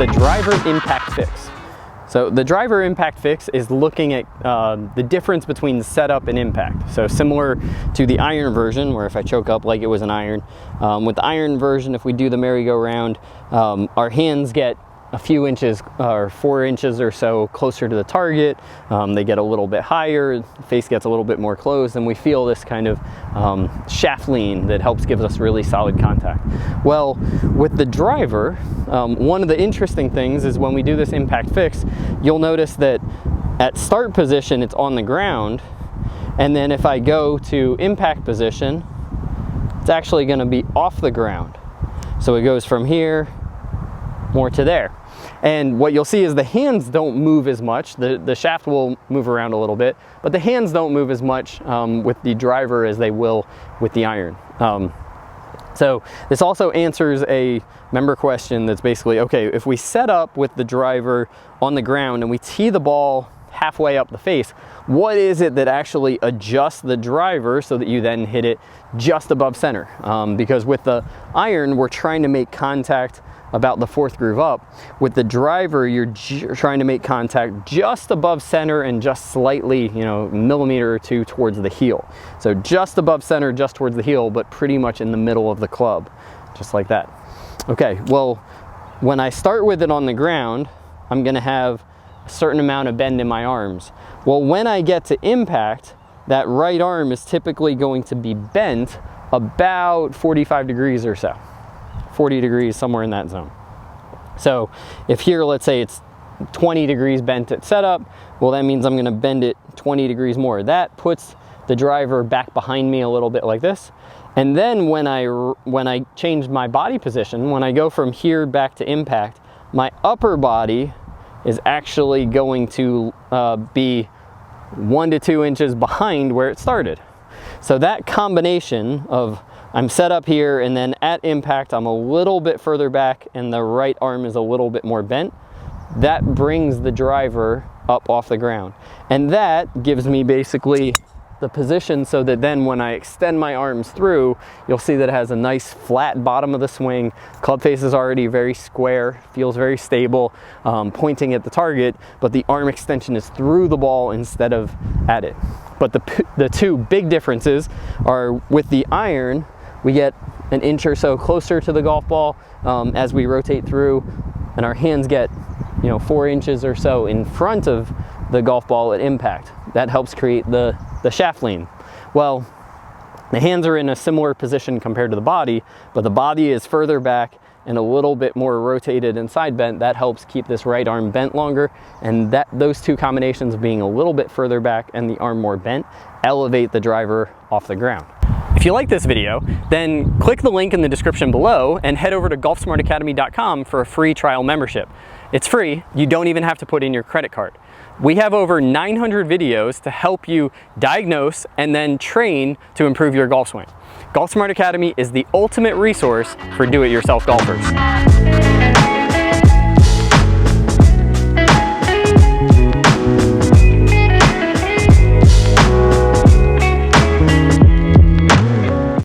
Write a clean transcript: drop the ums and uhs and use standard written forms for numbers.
the driver impact fix. So the driver impact fix is looking at the difference between setup and impact. So similar to the iron version, where if I choke up like it was an iron, with the iron version, if we do the merry-go-round, our hands get a few inches or 4 inches or so closer to the target. They get a little bit higher, the face gets a little bit more closed, and we feel this kind of shaft lean that helps give us really solid contact. Well, with the driver, one of the interesting things is when we do this impact fix, you'll notice that at start position it's on the ground, and then if I go to impact position, it's actually going to be off the ground. So it goes from here more to there. And what you'll see is the hands don't move as much. The shaft will move around a little bit, but the hands don't move as much with the driver as they will with the iron. So this also answers a member question that's basically, okay, if we set up with the driver on the ground and we tee the ball halfway up the face, what is it that actually adjusts the driver so that you then hit it just above center? Because with the iron, we're trying to make contact about the fourth groove up. With the driver, you're trying to make contact just above center and just slightly, millimeter or two towards the heel. So just above center, just towards the heel, but pretty much in the middle of the club, just like that. Okay, well, when I start with it on the ground, I'm gonna have a certain amount of bend in my arms. Well, when I get to impact, that right arm is typically going to be bent about 45 degrees or so. 40 degrees, somewhere in that zone. So if here, let's say it's 20 degrees bent at setup, well, that means I'm gonna bend it 20 degrees more. That puts the driver back behind me a little bit like this. And then when I change my body position, when I go from here back to impact, my upper body is actually going to be 1 to 2 inches behind where it started. So that combination of I'm set up here, and then at impact, I'm a little bit further back, and the right arm is a little bit more bent. That brings the driver up off the ground. And that gives me basically the position so that then when I extend my arms through, you'll see that it has a nice flat bottom of the swing. Club face is already very square, feels very stable, pointing at the target, but the arm extension is through the ball instead of at it. But the two big differences are with the iron, we get an inch or so closer to the golf ball as we rotate through, and our hands get 4 inches or so in front of the golf ball at impact. That helps create the shaft lean. Well, the hands are in a similar position compared to the body, but the body is further back and a little bit more rotated and side bent. That helps keep this right arm bent longer, and those two combinations of being a little bit further back and the arm more bent elevate the driver off the ground. If you like this video, then click the link in the description below and head over to golfsmartacademy.com for a free trial membership. It's free, you don't even have to put in your credit card. We have over 900 videos to help you diagnose and then train to improve your golf swing. Golf Smart Academy is the ultimate resource for do-it-yourself golfers.